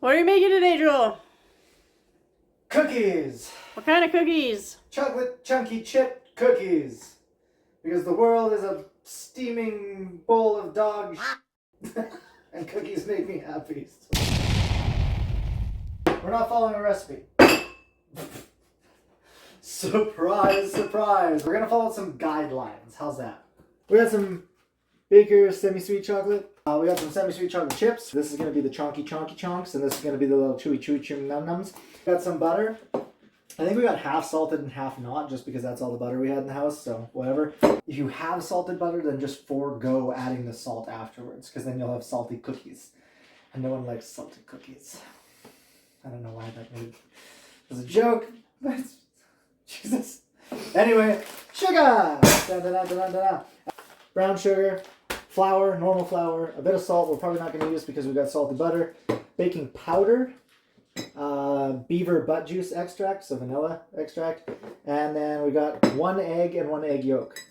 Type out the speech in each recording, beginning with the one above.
What are you making today, Joel? Cookies! What kind of cookies? Chocolate chunky chip cookies! Because the world is a steaming bowl of dog and cookies make me happy. We're not following a recipe. Surprise, surprise. We're gonna follow some guidelines. How's that? We got some Baker's semi-sweet chocolate. We got some semi-sweet chocolate chips. This is going to be the chonky chunks, and this is going to be the little chewy chum num nums. Got some butter. I think we got half salted and half not, just because that's all the butter we had in the house, so whatever. If you have salted butter, then just forego adding the salt afterwards, because then you'll have salty cookies. And no one likes salted cookies. I don't know why that made it was a joke. Jesus. Anyway, sugar! Da-da-da-da-da-da. Brown sugar. Flour, normal flour, a bit of salt. We're probably not going to use because we've got salted butter. Baking powder, beaver butt juice extract, so vanilla extract. And then we got 1 egg and 1 egg yolk.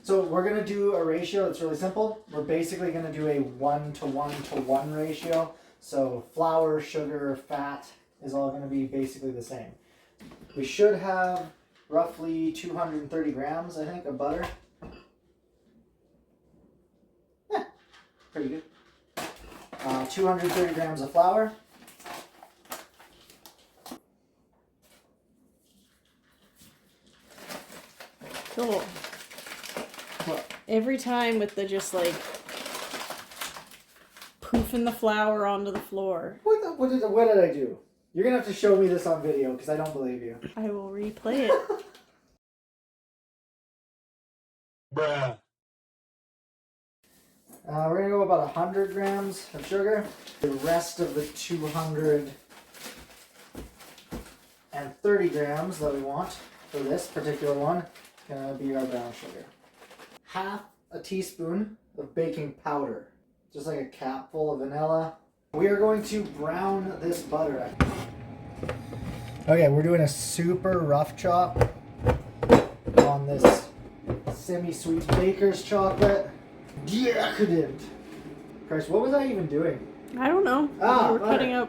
So we're going to do a ratio that's really simple. We're basically going to do a 1:1:1 ratio. So flour, sugar, fat is all going to be basically the same. We should have roughly 230 grams, I think, of butter. Pretty good. 230 grams of flour. Cool. What? Every time with the just like poofing the flour onto the floor. What did I do? You're going to have to show me this on video because I don't believe you. I will replay it. Bruh. We're going to go about 100 grams of sugar. The rest of the 230 grams that we want for this particular one is going to be our brown sugar. Half a teaspoon of baking powder. Just like a cap full of vanilla. We are going to brown this butter. Okay, we're doing a super rough chop on this semi-sweet Baker's chocolate. Decadent. Christ, what was I even doing? I don't know. We're cutting up.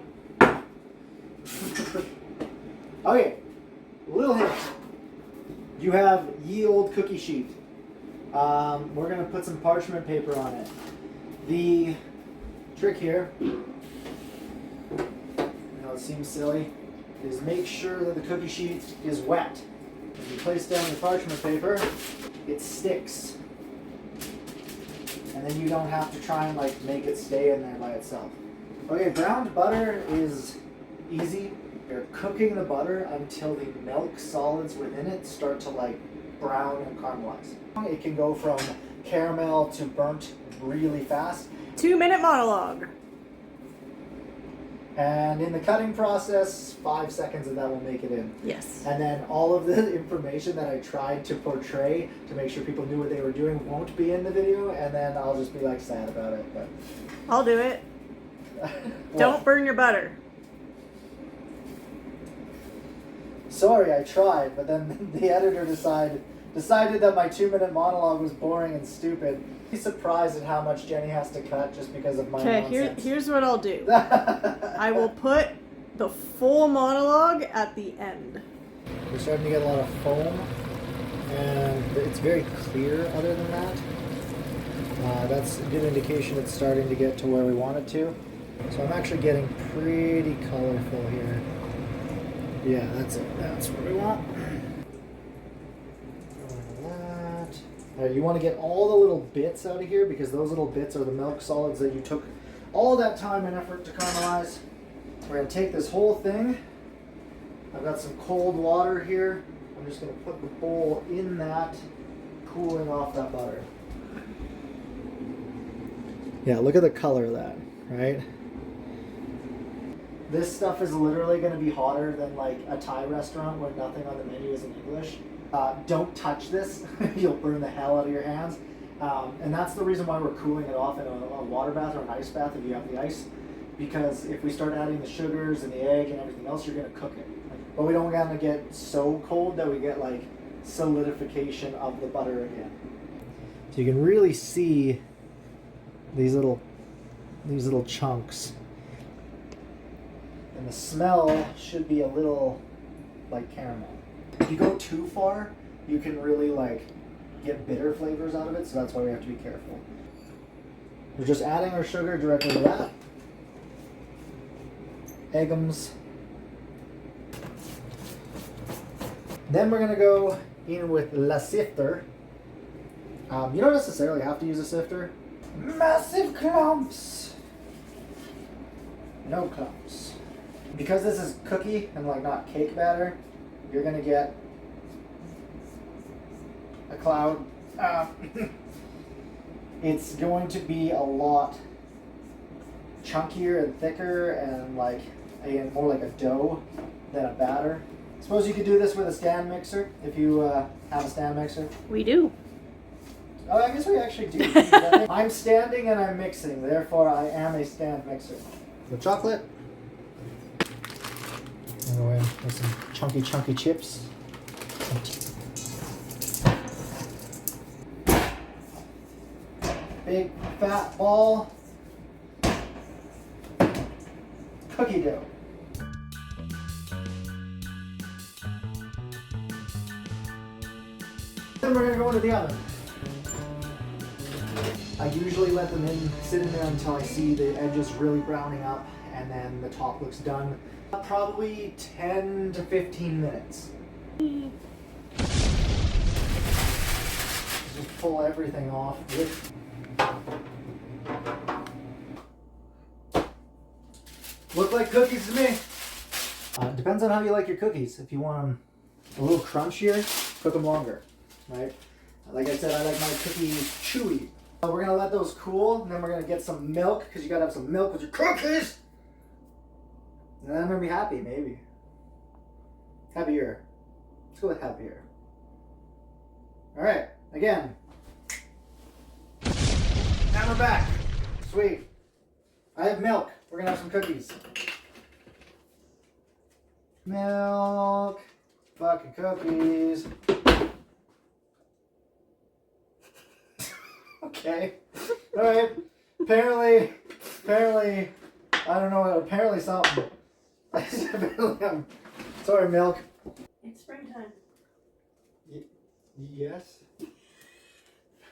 Okay, little hint. You have ye old cookie sheet. We're gonna put some parchment paper on it. The trick here, I know it seems silly, is make sure that the cookie sheet is wet. If you place down the parchment paper, it sticks. And then you don't have to try and like make it stay in there by itself. Okay, browned butter is easy. You're cooking the butter until the milk solids within it start to like brown and caramelize. It can go from caramel to burnt really fast. 2-minute monologue. And in the cutting process, 5 seconds of that will make it in. Yes. And then all of the information that I tried to portray to make sure people knew what they were doing won't be in the video, and then I'll just be like sad about it. But I'll do it. Don't burn your butter. Sorry, I tried, but then the editor decided that my 2-minute monologue was boring and stupid. Be surprised at how much Jenny has to cut just because of my nonsense. Okay, here's what I'll do. I will put the full monologue at the end. We're starting to get a lot of foam, and it's very clear other than that. That's a good indication it's starting to get to where we want it to. So I'm actually getting pretty colorful here. Yeah, that's it. That's what we want. Alright, you want to get all the little bits out of here because those little bits are the milk solids that you took all that time and effort to caramelize. We're going to take this whole thing. I've got some cold water here. I'm just going to put the bowl in that, cooling off that butter. Yeah, look at the color of that, right? This stuff is literally going to be hotter than like a Thai restaurant where nothing on the menu is in English. Don't touch this. You'll burn the hell out of your hands. And that's the reason why we're cooling it off in a water bath or an ice bath if you have the ice. Because if we start adding the sugars and the egg and everything else, you're going to cook it. But we don't want to get so cold that we get like solidification of the butter again. So you can really see these little chunks. And the smell should be a little like caramel. If you go too far, you can really like get bitter flavors out of it, so that's why we have to be careful. We're just adding our sugar directly to that. Eggums. Then we're gonna go in with La Sifter. You don't necessarily have to use a sifter. Massive clumps. No clumps. Because this is cookie and like not cake batter, you're gonna get a cloud. It's going to be a lot chunkier and thicker and like more like a dough than a batter. Suppose you could do this with a stand mixer if you have a stand mixer. We do. Oh, I guess we actually do. I'm standing and I'm mixing, therefore I am a stand mixer. The chocolate. And go in with some chunky chips. Big fat ball. Cookie dough. Then we're going to go into the oven. I usually let them sit in there until I see the edges really browning up and then the top looks done. Probably 10 to 15 minutes. Just pull everything off. Look like cookies to me. Depends on how you like your cookies. If you want them a little crunchier, cook them longer, right? Like I said, I like my cookies chewy. We're gonna let those cool, and then we're gonna get some milk, because you gotta have some milk with your cookies. And then I'm gonna be happy, maybe. Happier. Let's go with happier. Alright, again. Now we're back. Sweet. I have milk. We're gonna have some cookies. Milk. Fucking cookies. Okay. Alright. Apparently, I don't know, apparently something. Sorry, milk. It's springtime. Yes?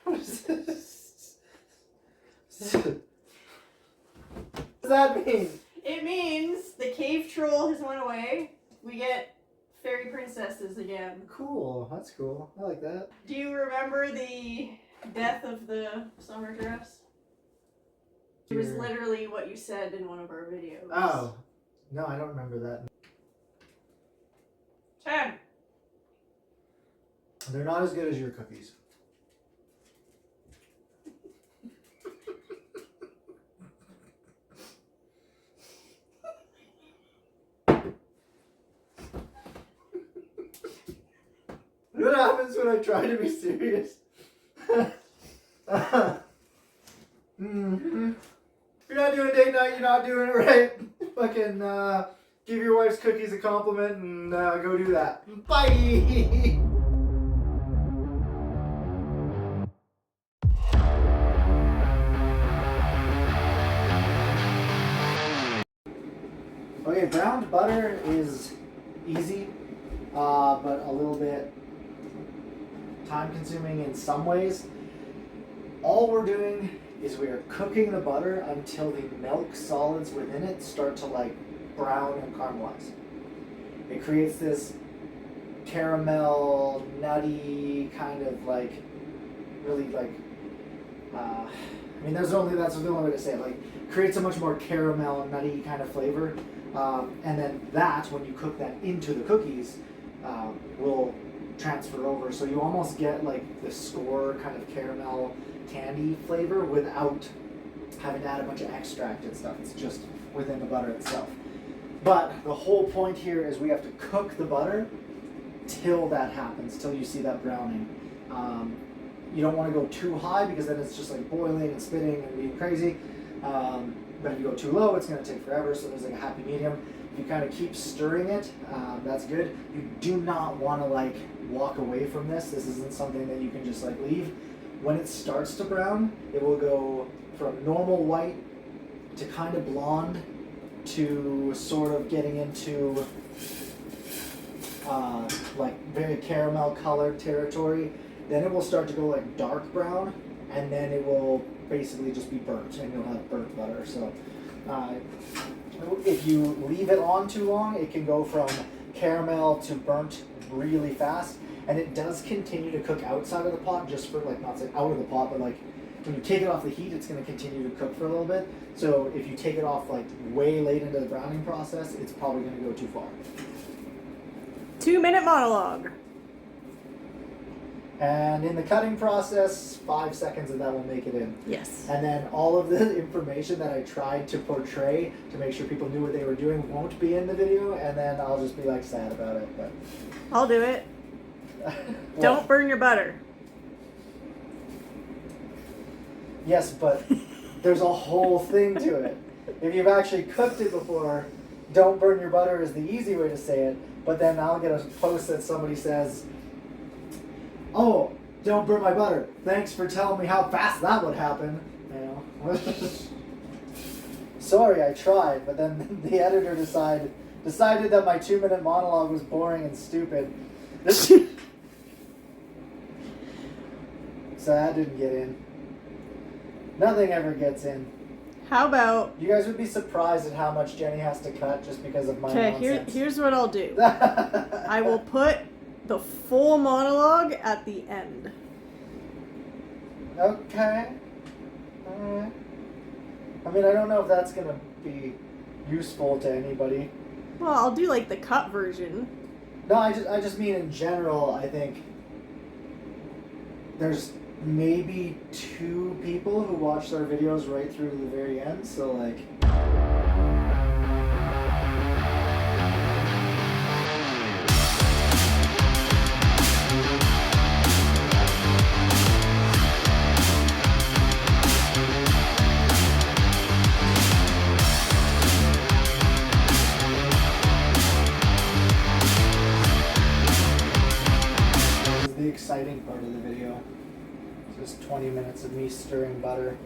What is this? What does that mean? It means the cave troll has went away. We get fairy princesses again. Cool. That's cool. I like that. Do you remember the death of the summer dress? It was literally what you said in one of our videos. Oh. No, I don't remember that. 10. They're not as good as your cookies. What happens when I try to be serious? Mm-hmm. You're not doing date night, you're not doing it right. Fucking give your wife's cookies a compliment and go do that. Bye! Okay, browned butter is easy, but a little bit time consuming in some ways. All we're doing is we are cooking the butter until the milk solids within it start to like brown and caramelize. It creates this caramel, nutty kind of like, really like, I mean that's the only way to say it, like creates a much more caramel, nutty kind of flavor. And then that, when you cook that into the cookies, will transfer over. So you almost get like the score kind of caramel candy flavor without having to add a bunch of extract and stuff. It's just within the butter itself. But the whole point here is we have to cook the butter till that happens, till you see that browning. You don't want to go too high because then it's just like boiling and spitting and being crazy. But if you go too low, it's going to take forever, so there's like a happy medium. If you kind of keep stirring it, that's good. You do not want to like walk away from this. This isn't something that you can just like leave. When it starts to brown, it will go from normal white to kind of blonde, to sort of getting into like very caramel colored territory, then it will start to go like dark brown, and then it will basically just be burnt, and you'll have burnt butter. So if you leave it on too long, it can go from caramel to burnt really fast, and it does continue to cook outside of the pot, just for like, not say out of the pot, but like when you take it off the heat, it's going to continue to cook for a little bit. So if you take it off like way late into the browning process, it's probably going to go too far. 2-minute monologue. And in the cutting process, 5 seconds of that will make it in. Yes. And then all of the information that I tried to portray to make sure people knew what they were doing won't be in the video, and then I'll just be like sad about it. But I'll do it. Well, Don't burn your butter. yes, but there's a whole thing to it. If you've actually cooked it before, don't burn your butter is the easy way to say it. But then I'll get a post that somebody says, "Oh, don't burn my butter. Thanks for telling me how fast that would happen." You know. Sorry, I tried, but then the editor decided that my 2-minute monologue was boring and stupid. So that didn't get in. Nothing ever gets in. How about... You guys would be surprised at how much Jenny has to cut just because of my Okay, nonsense. here's what I'll do. I will put the full monologue at the end. Okay. Alright. I mean, I don't know if that's gonna be useful to anybody. Well, I'll do like the cut version. No, I just mean in general, I think there's maybe 2 people who watched our videos right through to the very end, so like... This is the exciting part of the video. Just 20 minutes of me stirring butter.